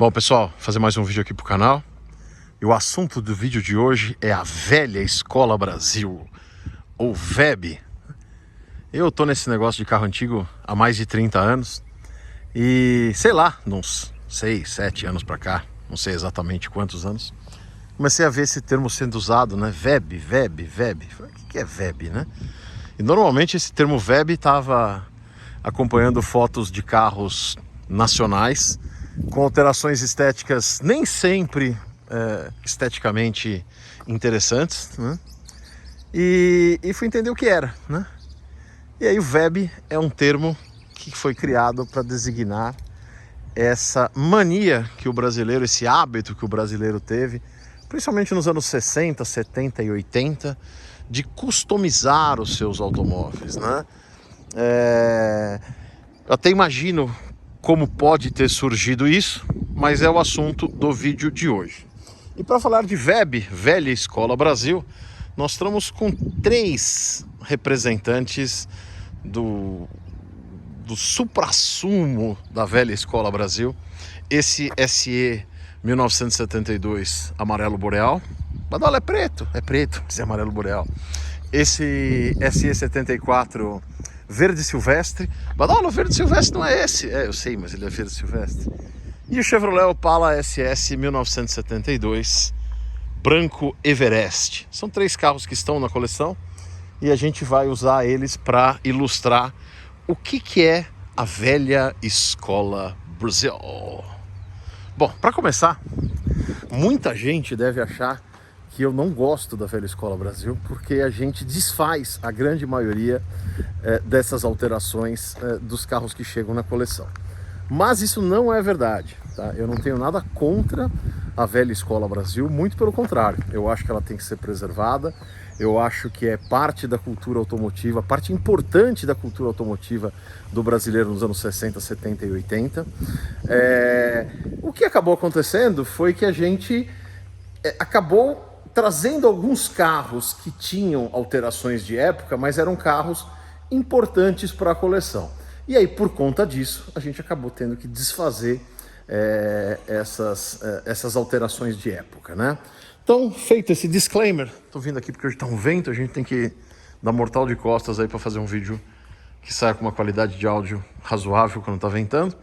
Bom, pessoal, vou fazer mais um vídeo aqui pro canal. E o assunto do vídeo de hoje é a velha Escola Brasil, ou VEB. Eu tô nesse negócio de carro antigo há mais de 30 anos. E sei lá, uns 6, 7 anos pra cá, não sei exatamente quantos anos, comecei a ver esse termo sendo usado, né? VEB. O que é VEB, né? E normalmente esse termo VEB estava acompanhando fotos de carros nacionais com alterações estéticas nem sempre esteticamente interessantes, né? E fui entender o que era, né? E aí o VEB é um termo que foi criado para designar essa mania que o brasileiro, esse hábito que o brasileiro teve, principalmente nos anos 60, 70 e 80, de customizar os seus automóveis, né? Eu até imagino como pode ter surgido isso, mas é o assunto do vídeo de hoje. E para falar de VEB, Velha Escola Brasil, nós estamos com 3 representantes do suprassumo da Velha Escola Brasil. Esse SE 1972 amarelo boreal, Badola é preto, esse é amarelo boreal. Esse SE 74 verde silvestre, Badola, o verde silvestre não é esse. Eu sei, mas ele é verde silvestre. E o Chevrolet Opala SS 1972 branco Everest. São 3 carros que estão na coleção e a gente vai usar eles para ilustrar o que é a Velha Escola Brasil. Bom, para começar, muita gente deve achar que eu não gosto da Velha Escola Brasil porque a gente desfaz a grande maioria dessas alterações dos carros que chegam na coleção. Mas isso não é verdade, tá? Eu não tenho nada contra a Velha Escola Brasil, muito pelo contrário. Eu acho que ela tem que ser preservada, eu acho que é parte da cultura automotiva, parte importante da cultura automotiva do brasileiro nos anos 60, 70 e 80. O que acabou acontecendo foi que a gente acabou trazendo alguns carros que tinham alterações de época, mas eram carros importantes para a coleção. E aí, por conta disso, a gente acabou tendo que desfazer essas alterações de época, né? Então, feito esse disclaimer, tô vindo aqui porque hoje tá um vento, a gente tem que dar mortal de costas aí para fazer um vídeo que saia com uma qualidade de áudio razoável quando tá ventando.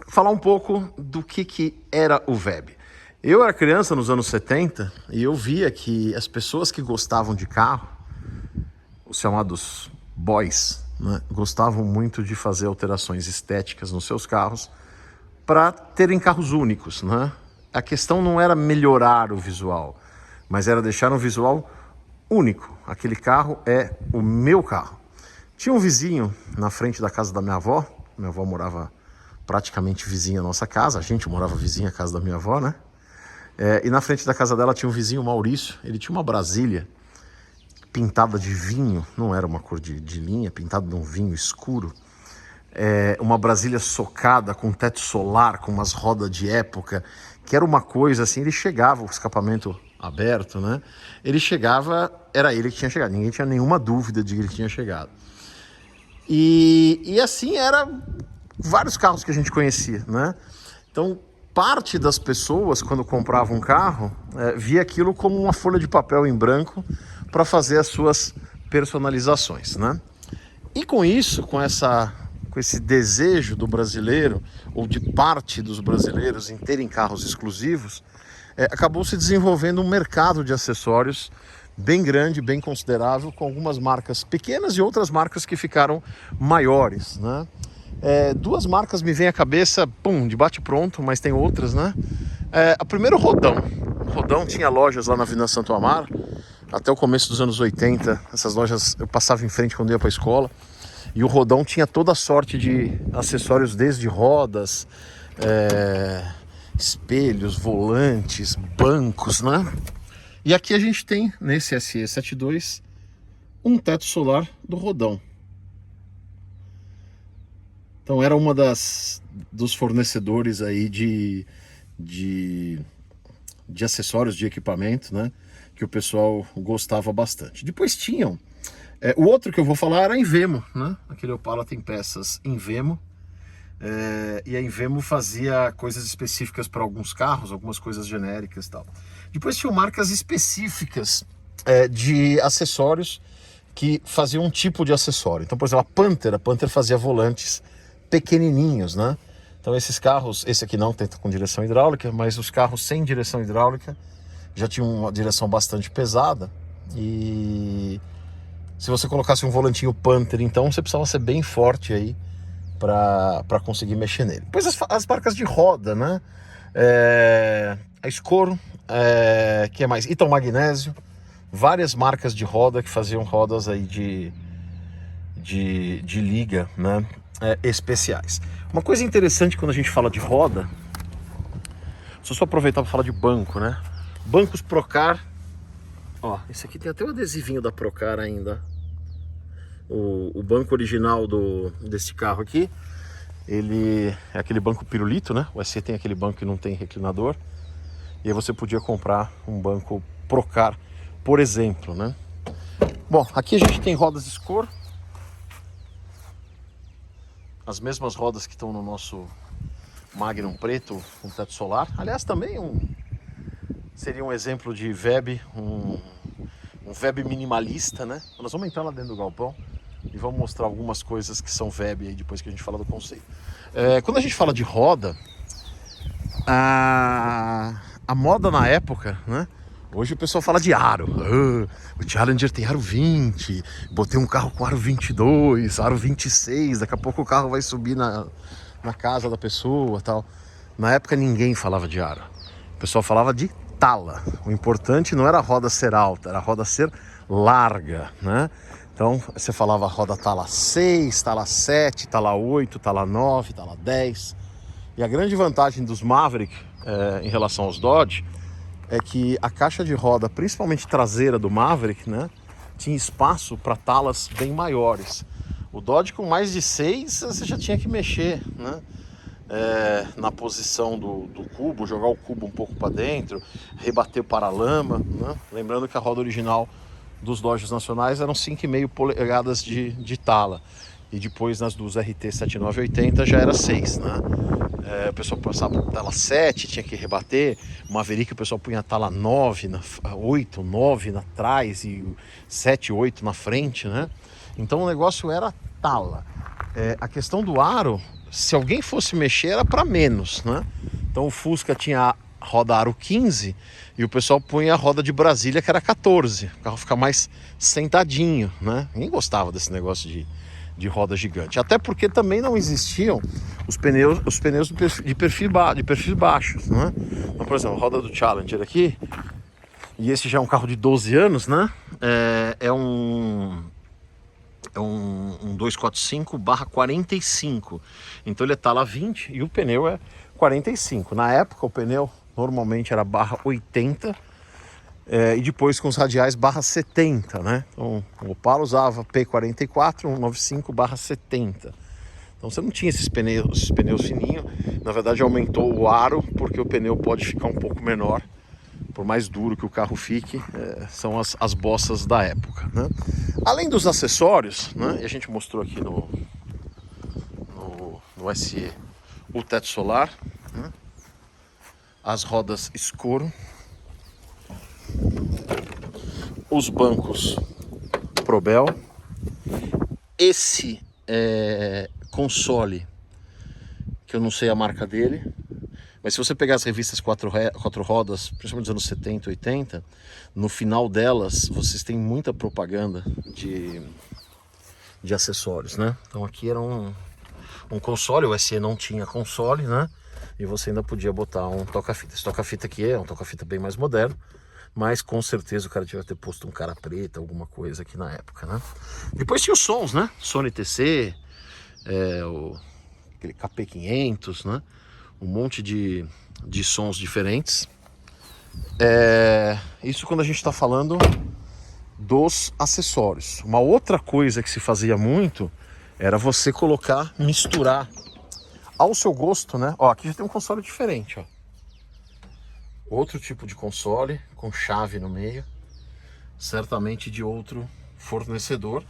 Falar um pouco do que era o VEB. Eu era criança nos anos 70 e eu via que as pessoas que gostavam de carro, os chamados boys, né, gostavam muito de fazer alterações estéticas nos seus carros para terem carros únicos, né? A questão não era melhorar o visual, mas era deixar um visual único. Aquele carro é o meu carro. Tinha um vizinho na frente da casa da minha avó morava praticamente vizinha à nossa casa, a gente morava vizinha à casa da minha avó, né? E na frente da casa dela tinha um vizinho, Maurício, ele tinha uma Brasília pintada de vinho, não era uma cor de linha, pintada de um vinho escuro, uma Brasília socada com teto solar, com umas rodas de época, que era uma coisa assim. Ele chegava, o escapamento aberto, né? Ele chegava, era ele que tinha chegado, ninguém tinha nenhuma dúvida de que ele tinha chegado. E assim era vários carros que a gente conhecia, né? Então, parte das pessoas, quando compravam um carro, via aquilo como uma folha de papel em branco para fazer as suas personalizações, né? E com isso, com esse desejo do brasileiro, ou de parte dos brasileiros em terem carros exclusivos, acabou se desenvolvendo um mercado de acessórios bem grande, bem considerável, com algumas marcas pequenas e outras marcas que ficaram maiores, né? 2 marcas me vêm à cabeça, de bate pronto, mas tem outras, né? A primeira, o Rodão. O Rodão tinha lojas lá na Avenida Santo Amaro, até o começo dos anos 80, essas lojas eu passava em frente quando ia para a escola, e o Rodão tinha toda a sorte de acessórios, desde rodas, espelhos, volantes, bancos, né? E aqui a gente tem, nesse SE72, um teto solar do Rodão. Então era uma dos fornecedores aí de acessórios, de equipamento, né? Que o pessoal gostava bastante. Depois tinham, o outro que eu vou falar era em Vemo, né? Aquele Opala tem peças em Vemo, E a Invemo fazia coisas específicas para alguns carros, algumas coisas genéricas e tal. Depois tinham marcas específicas de acessórios que faziam um tipo de acessório. Então, por exemplo, a Panther fazia volantes pequenininhos, né? Então esses carros, esse aqui não tem com direção hidráulica, mas os carros sem direção hidráulica já tinham uma direção bastante pesada. E se você colocasse um volantinho Panther, então você precisava ser bem forte aí para conseguir mexer nele. Depois as marcas de roda, né? A Escoro, que é mais? Iton Magnésio, várias marcas de roda que faziam rodas aí de liga, né? Especiais. Uma coisa interessante quando a gente fala de roda, só aproveitar para falar de banco, né? Bancos Procar, ó, esse aqui tem até o adesivinho da Procar ainda. O banco original desse carro aqui, ele é aquele banco pirulito, né? O SE tem aquele banco que não tem reclinador. E aí você podia comprar um banco Procar, por exemplo, né? Bom, aqui a gente tem rodas Escor. As mesmas rodas que estão no nosso Magnum preto com teto solar. Aliás, também seria um exemplo de VEB, um VEB minimalista, né? Nós vamos entrar lá dentro do galpão e vamos mostrar algumas coisas que são VEB aí depois que a gente fala do conceito. Quando a gente fala de roda, a moda na época, né? Hoje o pessoal fala de aro. O Challenger tem aro 20, botei um carro com aro 22, aro 26, daqui a pouco o carro vai subir na casa da pessoa e tal. Na época ninguém falava de aro. O pessoal falava de tala. O importante não era a roda ser alta, era a roda ser larga, né? Então você falava roda tala 6, tala 7, tala 8, tala 9, tala 10. E a grande vantagem dos Maverick em relação aos Dodge é que a caixa de roda, principalmente traseira do Maverick, né, tinha espaço para talas bem maiores. O Dodge com mais de 6 você já tinha que mexer, né, na posição do cubo, jogar o cubo um pouco para dentro, rebater o paralama, né? Lembrando que a roda original dos Dodges nacionais eram 5,5 polegadas de tala. E depois nas dos RT 7980 já era 6, né? O pessoal passava por tala 7, tinha que rebater. Maverick o pessoal punha a tala 9, 8, 9 atrás e 7, 8 na frente, né? Então o negócio era tala. A questão do aro, se alguém fosse mexer, era para menos, né? Então o Fusca tinha a roda aro 15 e o pessoal punha a roda de Brasília que era 14. O carro fica mais sentadinho, né? Ninguém gostava desse negócio de roda gigante, até porque também não existiam os pneus de perfis baixos, né? Então, por exemplo, a roda do Challenger aqui, e esse já é um carro de 12 anos, né? É um 245/45, então ele é tala 20 e o pneu é 45. Na época o pneu normalmente era /80, e depois com os radiais /70, né? Então o Opala usava P44 195/70. Então você não tinha esses pneus fininhos. Na verdade aumentou o aro porque o pneu pode ficar um pouco menor, por mais duro que o carro fique. São as bossas da época, né? Além dos acessórios, né? E a gente mostrou aqui no SE o teto solar, né? As rodas Escoro, os bancos Probel, esse console, que eu não sei a marca dele, mas se você pegar as revistas quatro rodas, principalmente dos anos 70, 80, no final delas vocês têm muita propaganda de acessórios, né? Então aqui era um console, o SE não tinha console, né? E você ainda podia botar um toca-fita. Esse toca-fita aqui é um toca-fita bem mais moderno, mas com certeza o cara devia ter posto um cara preta, alguma coisa aqui na época, né? Depois tinha os sons, né? Sony TC, aquele KP500, né? Um monte de sons diferentes. Isso quando a gente está falando dos acessórios. Uma outra coisa que se fazia muito era você misturar ao seu gosto, né? Ó, aqui já tem um console diferente, ó. Outro tipo de console com chave no meio, certamente de outro fornecedor.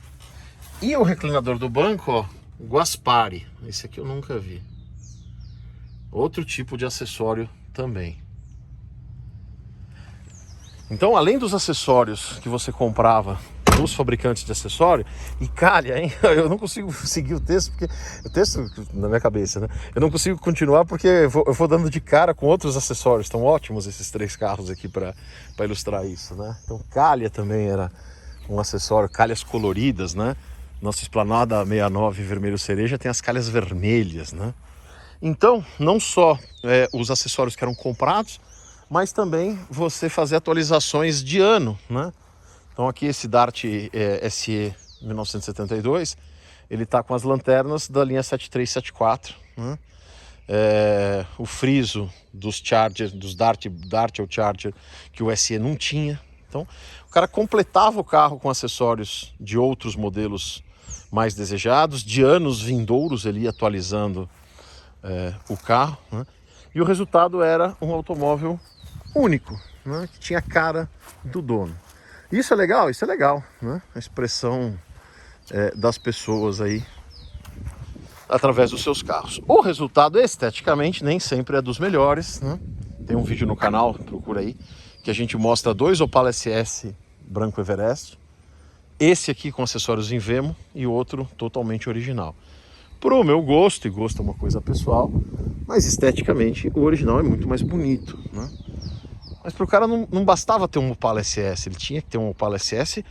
E o reclinador do banco, ó, Guaspari. Esse aqui eu nunca vi. Outro tipo de acessório também. Então, além dos acessórios que você comprava dos fabricantes de acessório, e calha, hein? Eu não consigo seguir o texto, porque o texto na minha cabeça, né? Eu não consigo continuar porque eu vou dando de cara com outros acessórios. Estão ótimos esses 3 carros aqui para ilustrar isso, né? Então, calha também era um acessório, calhas coloridas, né? Nossa Esplanada 69 vermelho cereja tem as calhas vermelhas, né? Então, não só os acessórios que eram comprados, mas também você fazer atualizações de ano, né? Então aqui esse Dart SE 1972, ele tá com as lanternas da linha 7374, né? O friso dos Charger, dos Dart ou Charger, que o SE não tinha. Então o cara completava o carro com acessórios de outros modelos mais desejados, de anos vindouros, ele ia atualizando o carro, né? E o resultado era um automóvel único, né? Que tinha a cara do dono. Isso é legal, né? A expressão das pessoas aí através dos seus carros. O resultado esteticamente nem sempre é dos melhores, né? Tem um vídeo no canal, procura aí, que a gente mostra 2 Opala SS branco Everest, esse aqui com acessórios em Vemo e o outro totalmente original. Pro meu gosto, e gosto é uma coisa pessoal, mas esteticamente o original é muito mais bonito, né? Mas pro cara não bastava ter um Opala SS, ele tinha que ter um Opala SS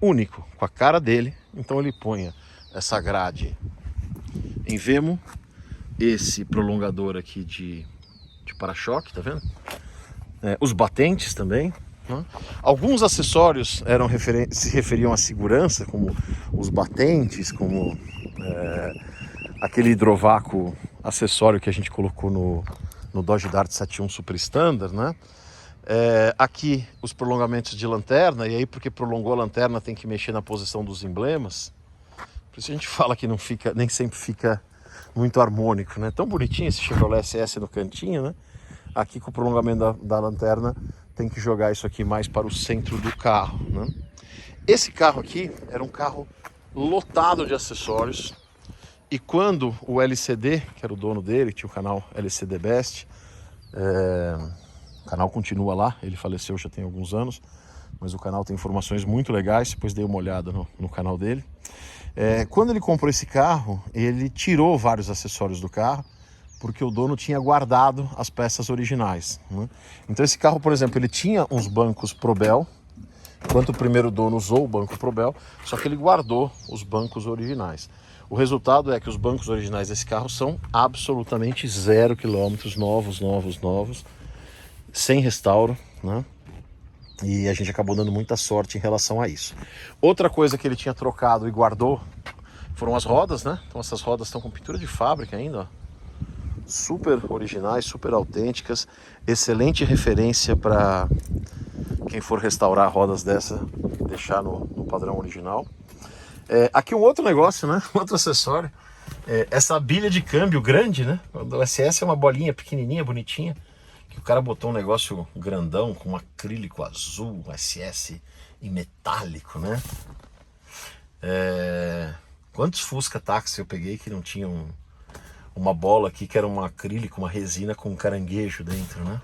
único, com a cara dele. Então ele põe essa grade em Vemo, esse prolongador aqui de para-choque, tá vendo? Os batentes também, né? Alguns acessórios se referiam à segurança, como os batentes, como aquele hidrovácuo acessório que a gente colocou no Dodge Dart 71 Super Standard, né? Aqui os prolongamentos de lanterna, e aí porque prolongou a lanterna tem que mexer na posição dos emblemas. Por isso a gente fala que não fica, nem sempre fica muito harmônico, né? Tão bonitinho esse Chevrolet SS no cantinho, né? Aqui com o prolongamento da lanterna tem que jogar isso aqui mais para o centro do carro, né? Esse carro aqui era um carro lotado de acessórios, e quando o LCD, que era o dono dele, tinha o canal LCD Best, o canal continua lá, ele faleceu já tem alguns anos, mas o canal tem informações muito legais, depois dei uma olhada no canal dele. Quando ele comprou esse carro, ele tirou vários acessórios do carro, porque o dono tinha guardado as peças originais, né? Então esse carro, por exemplo, ele tinha uns bancos Probel, enquanto o primeiro dono usou o banco Probel, só que ele guardou os bancos originais. O resultado é que os bancos originais desse carro são absolutamente 0 km, novos, sem restauro, né? E a gente acabou dando muita sorte em relação a isso. Outra coisa que ele tinha trocado e guardou foram as rodas, né? Então essas rodas estão com pintura de fábrica ainda, ó. Super originais, super autênticas, excelente referência para quem for restaurar rodas dessa, deixar no padrão original. Aqui um outro negócio, né? Um outro acessório, essa bilha de câmbio grande, né? O SS é uma bolinha pequenininha, bonitinha, que o cara botou um negócio grandão com um acrílico azul, SS e metálico, né? Quantos Fusca táxi eu peguei que não tinham uma bola aqui que era um acrílico, uma resina com um caranguejo dentro, né?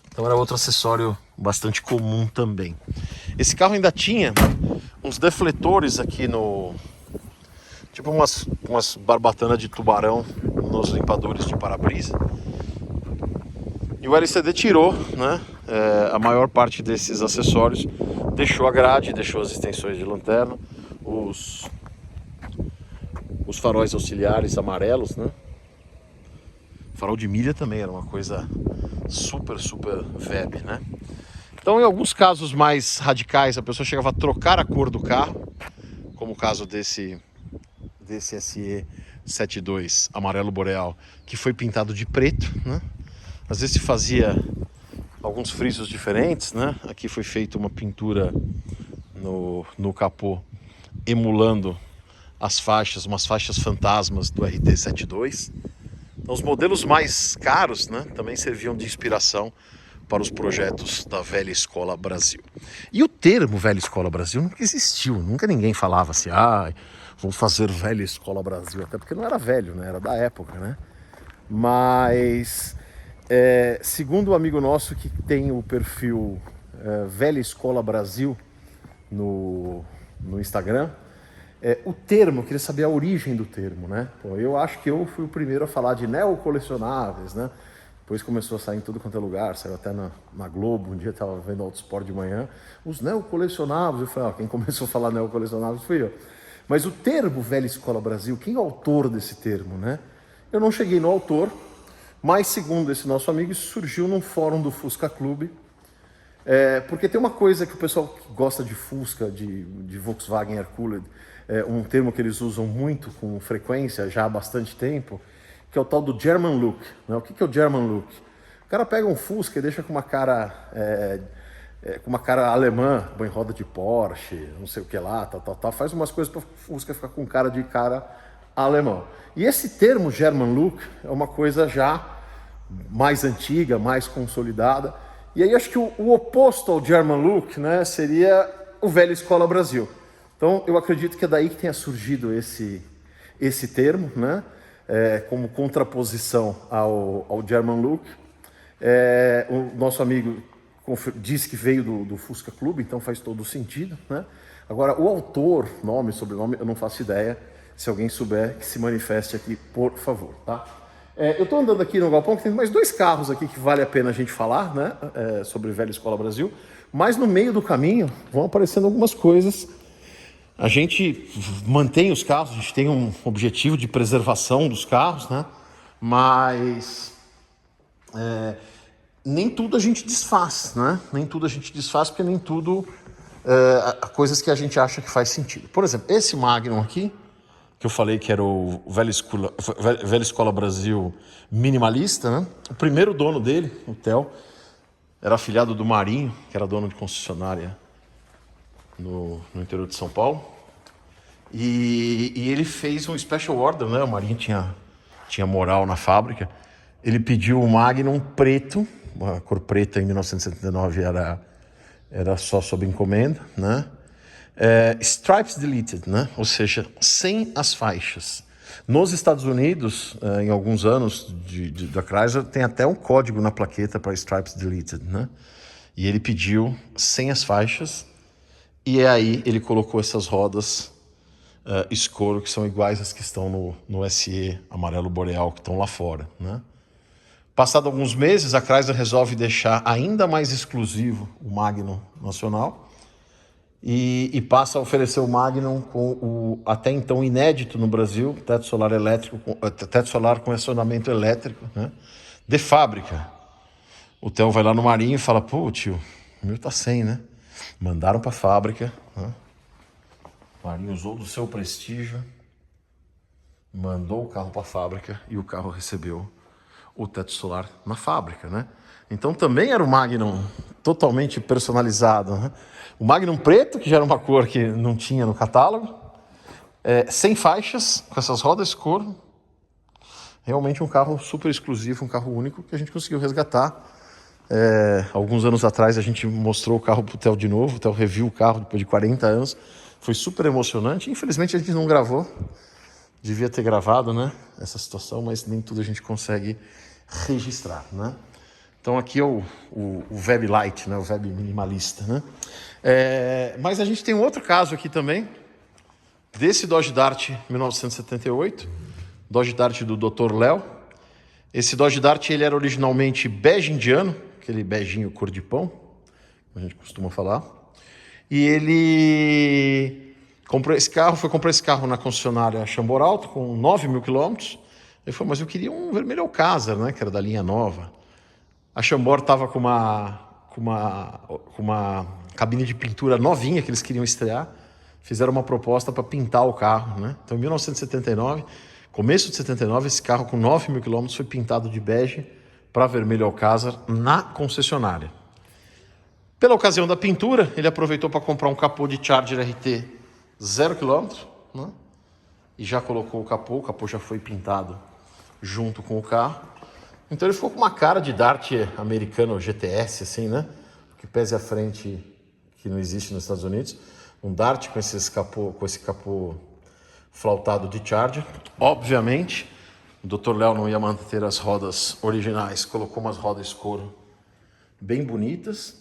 Então era outro acessório bastante comum também. Esse carro ainda tinha uns defletores aqui no... tipo umas barbatanas de tubarão nos limpadores de para-brisa. E o LCD tirou, né, a maior parte desses acessórios, deixou a grade, deixou as extensões de lanterna, os faróis auxiliares amarelos, né? Farol de milha também era uma coisa super VEB, né? Então, em alguns casos mais radicais, a pessoa chegava a trocar a cor do carro, como o caso desse SE 72 amarelo boreal, que foi pintado de preto, né? Às vezes se fazia alguns frisos diferentes, né? Aqui foi feita uma pintura no capô, emulando as faixas, umas faixas fantasmas do RT72. Então, os modelos mais caros, né, também serviam de inspiração para os projetos da Velha Escola Brasil. E o termo Velha Escola Brasil nunca existiu, nunca ninguém falava assim, vou fazer Velha Escola Brasil, até porque não era velho, né, era da época, né? Mas, segundo um amigo nosso que tem o perfil Velha Escola Brasil no Instagram, o termo, eu queria saber a origem do termo, né? Pô, eu acho que eu fui o primeiro a falar de neocolecionáveis, né? Depois começou a sair em tudo quanto é lugar, saiu até na Globo, um dia eu estava vendo Autosport de manhã, os neocolecionáveis, eu falei, quem começou a falar neocolecionáveis fui eu. Mas o termo Velha Escola Brasil, quem é o autor desse termo, né? Eu não cheguei no autor, mas segundo esse nosso amigo, isso surgiu num fórum do Fusca Clube, porque tem uma coisa que o pessoal que gosta de Fusca, de Volkswagen Air-Cooled, um termo que eles usam muito com frequência já há bastante tempo, que é o tal do German look, né? O que é o German look? O cara pega um Fusca e deixa com uma cara alemã, põe roda de Porsche, não sei o que lá, tal, faz umas coisas para o Fusca ficar com cara de cara alemão. E esse termo German look é uma coisa já mais antiga, mais consolidada. E aí acho que o oposto ao German look, né, seria o Velha Escola Brasil. Então eu acredito que é daí que tenha surgido esse termo, né, como contraposição ao German look. O nosso amigo disse que veio do Fusca Clube, então faz todo o sentido, né? Agora, o autor, nome, sobrenome, eu não faço ideia. Se alguém souber, que se manifeste aqui, por favor, tá? Eu estou andando aqui no galpão, que tem mais 2 carros aqui que vale a pena a gente falar, né? Sobre Velha Escola Brasil. Mas no meio do caminho vão aparecendo algumas coisas. A gente mantém os carros, a gente tem um objetivo de preservação dos carros, né? Mas nem tudo a gente desfaz, né? Nem tudo a gente desfaz, porque nem tudo coisas que a gente acha que faz sentido. Por exemplo, esse Magnum aqui, que eu falei que era o Velha Escola Brasil minimalista, né? O primeiro dono dele, o Theo, era afilhado do Marinho, que era dono de concessionária no interior de São Paulo. E ele fez um special order, né? O Marinho tinha moral na fábrica. Ele pediu o Magnum preto, a cor preta em 1979 era só sob encomenda, né? Stripes deleted, né? Ou seja, sem as faixas. Nos Estados Unidos, em alguns anos da Chrysler, tem até um código na plaqueta para stripes deleted, né? E ele pediu sem as faixas, e aí ele colocou essas rodas escuro, que são iguais às que estão no SE amarelo boreal, que estão lá fora, né? Passado alguns meses, a Chrysler resolve deixar ainda mais exclusivo o Magnum nacional e passa a oferecer o Magnum com o até então inédito no Brasil, teto solar com acionamento elétrico, né? De fábrica. O Theo vai lá no Marinho e fala, pô, tio, o meu tá sem, né? Mandaram para a fábrica, né? O Marinho usou do seu prestígio, mandou o carro para a fábrica e o carro recebeu o teto solar na fábrica, né? Então também era o Magnum totalmente personalizado, né? O Magnum preto, que já era uma cor que não tinha no catálogo, sem faixas, com essas rodas couro. Realmente um carro super exclusivo, um carro único que a gente conseguiu resgatar. Alguns anos atrás a gente mostrou o carro pro Theo de novo, o Theo reviu o carro depois de 40 anos. Foi super emocionante. Infelizmente a gente não gravou. Devia ter gravado, né, essa situação, mas nem tudo a gente consegue registrar, né? Então aqui é o Web Light, né, o Web minimalista, né? Mas a gente tem um outro caso aqui também, desse Dodge Dart 1978, Dodge Dart do Dr. Léo. Esse Dodge Dart ele era originalmente bege indiano, aquele beijinho cor de pão, como a gente costuma falar. E ele foi comprar esse carro na concessionária Chambor Alto, com 9 mil quilômetros. Ele falou, mas eu queria um vermelho Alcázar, né, que era da linha nova. A Chambor estava com uma cabine de pintura novinha que eles queriam estrear. Fizeram uma proposta para pintar o carro, né? Então, em 1979, começo de 79, esse carro com 9 mil quilômetros foi pintado de bege para vermelho Alcázar na concessionária. Pela ocasião da pintura, ele aproveitou para comprar um capô de Charger RT 0 km, né? E já colocou o capô já foi pintado junto com o carro. Então ele ficou com uma cara de Dart americano GTS, assim, né? Que pese à frente que não existe nos Estados Unidos. Um Dart com esse capô flautado de Charger. Obviamente, O Dr. Léo não ia manter as rodas originais, colocou umas rodas couro bem bonitas.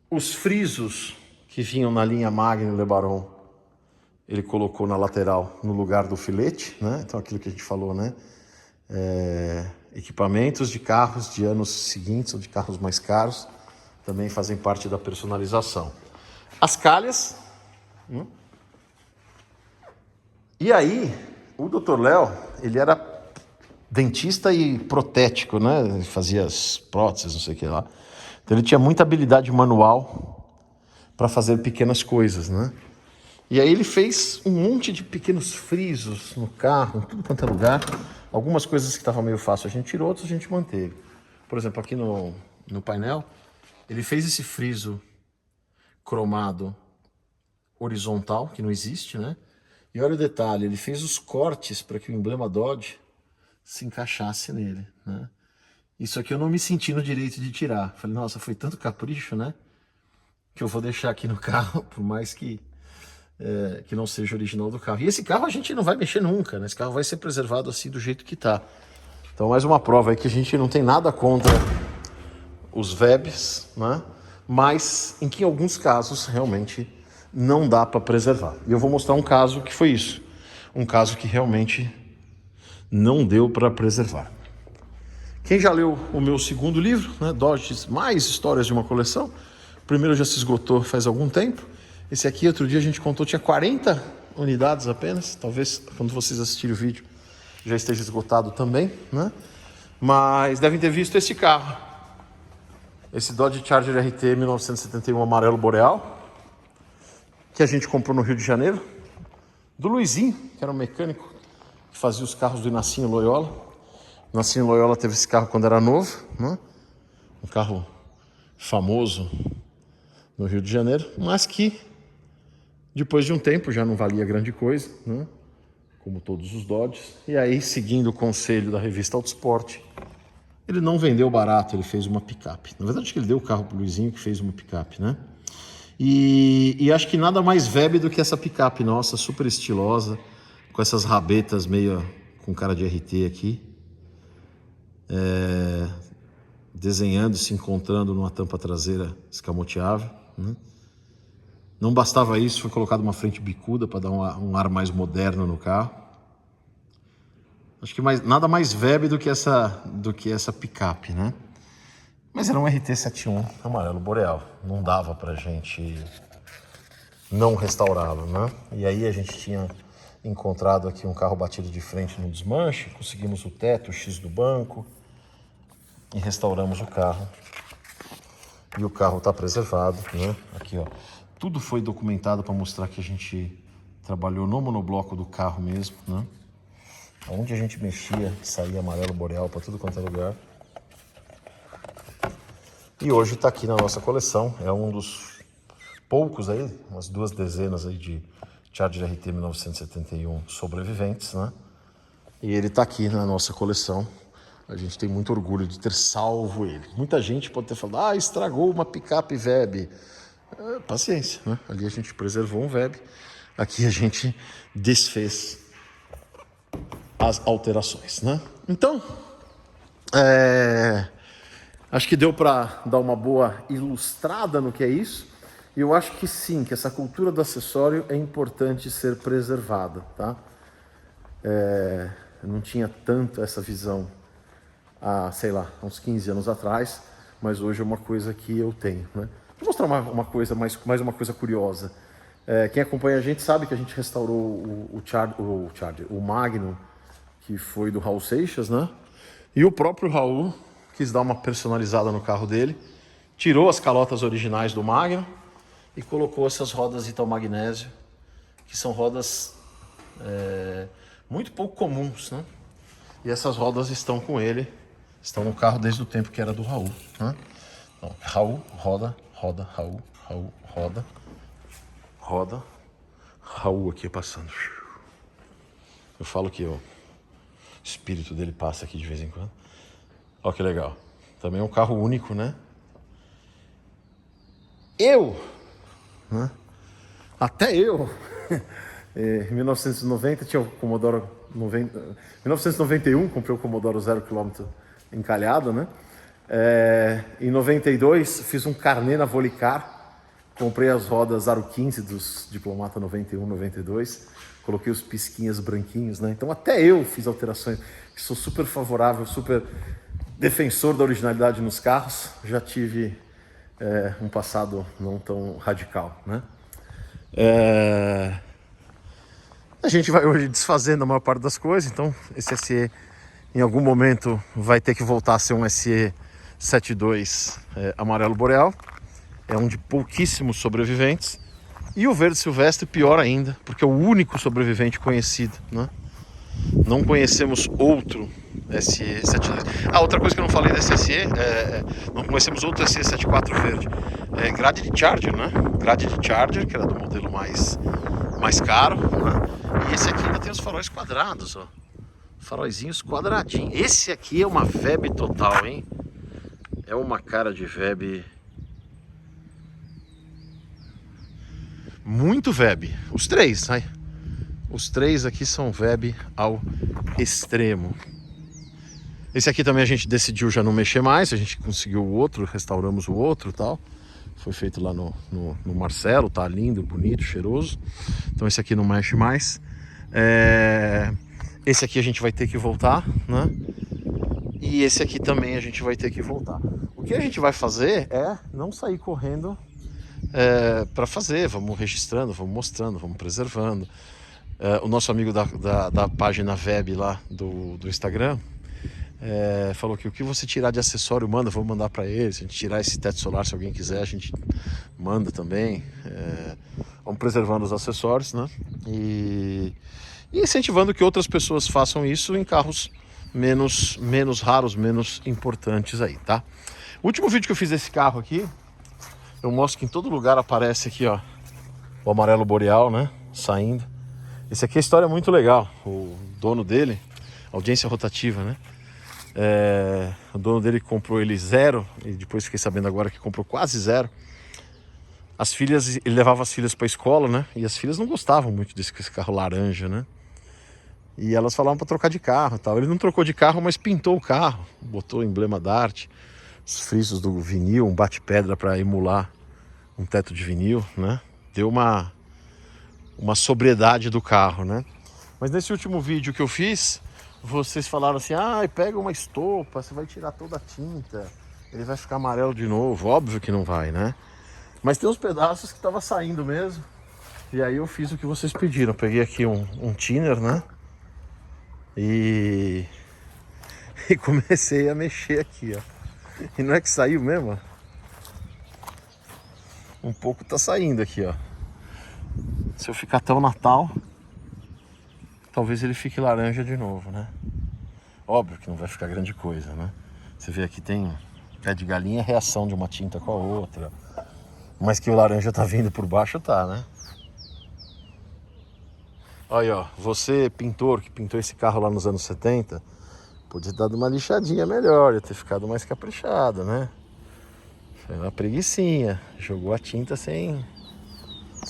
Os frisos que vinham na linha Magno Lebaron, ele colocou na lateral no lugar do filete, né? Então aquilo que a gente falou, né? Equipamentos de carros de anos seguintes ou de carros mais caros também fazem parte da personalização. As calhas. E aí, o Dr. Léo, ele era dentista e protético, né? Ele fazia as próteses, não sei o que lá. Então ele tinha muita habilidade manual para fazer pequenas coisas, né? E aí ele fez um monte de pequenos frisos no carro, em tudo quanto é lugar. Algumas coisas que estavam meio fácil a gente tirou, outras a gente manteve. Por exemplo, aqui no painel, ele fez esse friso cromado horizontal, que não existe, né? E olha o detalhe, ele fez os cortes para que o emblema Dodge se encaixasse nele, né? Isso aqui eu não me senti no direito de tirar. Falei, nossa, foi tanto capricho, né? Que eu vou deixar aqui no carro, por mais que não seja original do carro. E esse carro a gente não vai mexer nunca, né? Esse carro vai ser preservado assim do jeito que tá. Então mais uma prova aí que a gente não tem nada contra os VEBs, né? Mas em que em alguns casos realmente não dá para preservar. E eu vou mostrar um caso que foi isso. Um caso que realmente não deu para preservar. Quem já leu o meu segundo livro, né, Dodge, mais histórias de uma coleção, o primeiro já se esgotou faz algum tempo. Esse aqui, outro dia a gente contou, tinha 40 unidades apenas. Talvez, quando vocês assistirem o vídeo, já esteja esgotado também, né? Mas devem ter visto esse carro. Esse Dodge Charger RT 1971 amarelo boreal, que a gente comprou no Rio de Janeiro, do Luizinho, que era um mecânico que fazia os carros do Inácio Loyola. O Inácio Loyola teve esse carro quando era novo, né? Um carro famoso no Rio de Janeiro, mas que depois de um tempo já não valia grande coisa, né? Como todos os Dodges. E aí, seguindo o conselho da revista Autosport, ele não vendeu barato, ele fez uma picape. Na verdade, acho que ele deu o carro pro Luizinho, que fez uma picape, né? E acho que nada mais VEB do que essa picape nossa, super estilosa, com essas rabetas meio com cara de RT aqui. Desenhando, se encontrando numa tampa traseira escamoteável, né? Não bastava isso, foi colocado uma frente bicuda para dar um ar mais moderno no carro. Acho que nada mais VEB do que essa picape, né? Mas era um RT71 amarelo boreal, não dava pra gente não restaurá-lo, né? E aí a gente tinha encontrado aqui um carro batido de frente no desmanche, conseguimos o teto, o X do banco e restauramos o carro. E o carro está preservado, né? Aqui, ó, tudo foi documentado para mostrar que a gente trabalhou no monobloco do carro mesmo, né? Onde a gente mexia, saía amarelo boreal para tudo quanto é lugar. E hoje está aqui na nossa coleção, é um dos poucos aí, umas 2 dezenas aí de Charger RT 1971 sobreviventes, né? E ele está aqui na nossa coleção. A gente tem muito orgulho de ter salvo ele. Muita gente pode ter falado, estragou uma picape VEB. Paciência, né? Ali a gente preservou um VEB, aqui a gente desfez as alterações, né? Então, acho que deu para dar uma boa ilustrada no que é isso. E eu acho que sim, que essa cultura do acessório é importante ser preservada, tá? Eu não tinha tanto essa visão há, sei lá, uns 15 anos atrás, mas hoje é uma coisa que eu tenho, né? Vou mostrar uma coisa, mais uma coisa curiosa. Quem acompanha a gente sabe que a gente restaurou o Magnum, que foi do Raul Seixas, né? E o próprio Raul quis dar uma personalizada no carro dele, tirou as calotas originais do Magnum e colocou essas rodas Italmagnésio, que são rodas muito pouco comuns, né? E essas rodas estão com ele, estão no carro desde o tempo que era do Raul, né? Então, Raul, roda, roda, Raul, Raul, roda, roda, Raul aqui passando. Eu falo que o espírito dele passa aqui de vez em quando. Olha que legal. Também é um carro único, né? Até eu, em 1990 tinha o Commodore 1991 comprei o Commodore 0 km encalhado, né? Em 92 fiz um carnê na Volicar, comprei as rodas Aro 15 dos Diplomata 91, 92, coloquei os pisquinhas branquinhos, né? Então até eu fiz alterações, que sou super favorável, super defensor da originalidade nos carros, já tive um passado não tão radical, né? A gente vai hoje desfazendo a maior parte das coisas, então esse SE em algum momento vai ter que voltar a ser um SE 72 amarelo boreal. É um de pouquíssimos sobreviventes. E o verde silvestre pior ainda, porque é o único sobrevivente conhecido, né? Não conhecemos outro SE 72. Outra coisa que eu não falei desse SE, não conhecemos outro SE 74 verde. Grade de Charger, né? Grade de Charger, que era do modelo mais caro, né? E esse aqui ainda tem os faróis quadrados, ó. Faróizinhos quadradinhos. Esse aqui é uma VEB total, hein? É uma cara de VEB muito VEB. Os três, sai. Os três aqui são VEB ao extremo. Esse aqui também a gente decidiu já não mexer mais. A gente conseguiu o outro, restauramos o outro e tal. Foi feito lá no Marcelo, tá lindo, bonito, cheiroso. Então esse aqui não mexe mais. Esse aqui a gente vai ter que voltar, né? E esse aqui também a gente vai ter que voltar. O que a gente vai fazer é não sair correndo para fazer. Vamos registrando, vamos mostrando, vamos preservando. O nosso amigo da página VEB lá do Instagram falou que o que você tirar de acessório manda, vou mandar para ele. Se a gente tirar esse teto solar, se alguém quiser, a gente manda também. Vamos preservando os acessórios, né? E incentivando que outras pessoas façam isso em carros menos raros, menos importantes aí, tá? O último vídeo que eu fiz desse carro aqui, eu mostro que em todo lugar aparece aqui, ó, o amarelo boreal, né? Saindo. Esse aqui é a história muito legal. O dono dele, audiência rotativa, né? O dono dele comprou ele 0 e depois fiquei sabendo agora que comprou quase 0. As filhas, ele levava as filhas para a escola, né? E as filhas não gostavam muito desse carro laranja, né? E elas falavam para trocar de carro, tal. Ele não trocou de carro, mas pintou o carro, botou o emblema Dart, os frisos do vinil, um bate-pedra para emular um teto de vinil, né? Deu uma sobriedade do carro, né? Mas nesse último vídeo que eu fiz, vocês falaram assim: pega uma estopa, você vai tirar toda a tinta, ele vai ficar amarelo de novo. Óbvio que não vai, né? Mas tem uns pedaços que tava saindo mesmo. E aí eu fiz o que vocês pediram. Eu peguei aqui um thinner, né? E comecei a mexer aqui, ó. E não é que saiu mesmo, ó. Um pouco tá saindo aqui, ó. Se eu ficar até o Natal, talvez ele fique laranja de novo, né? Óbvio que não vai ficar grande coisa, né? Você vê aqui tem pé de galinha, reação de uma tinta com a outra. Mas que o laranja tá vindo por baixo, tá, né? Olha, ó, você pintor que pintou esse carro lá nos anos 70, podia ter dado uma lixadinha melhor, ia ter ficado mais caprichado, né? Foi uma preguicinha, jogou a tinta sem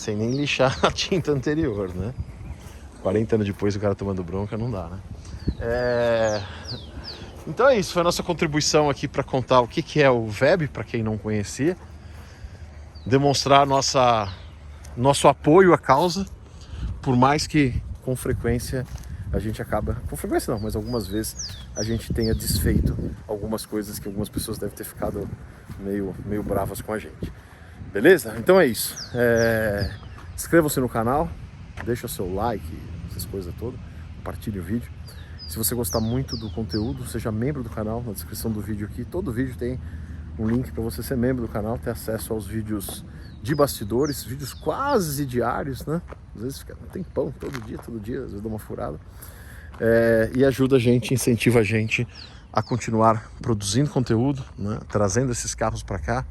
nem lixar a tinta anterior, né? 40 anos depois o cara tomando bronca, não dá, né? Então é isso, foi a nossa contribuição aqui para contar o que é o VEB, para quem não conhecia. Demonstrar nosso apoio à causa, por mais que com frequência a gente acaba... Com frequência não, mas algumas vezes a gente tenha desfeito algumas coisas que algumas pessoas devem ter ficado meio bravas com a gente. Beleza? Então é isso. Inscrevam-se no canal, deixa o seu like, essas coisas todas, compartilhe o vídeo. Se você gostar muito do conteúdo, seja membro do canal. Na descrição do vídeo aqui, todo vídeo tem um link para você ser membro do canal, ter acesso aos vídeos de bastidores, vídeos quase diários, né? Às vezes fica um tempão, todo dia, às vezes dá uma furada. E ajuda a gente, incentiva a gente a continuar produzindo conteúdo, né? Trazendo esses carros para cá.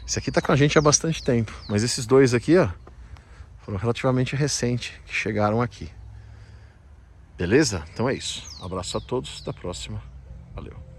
Esse aqui tá com a gente há bastante tempo, mas esses dois aqui, ó, foram relativamente recentes que chegaram aqui. Beleza? Então é isso. Abraço a todos, até a próxima. Valeu.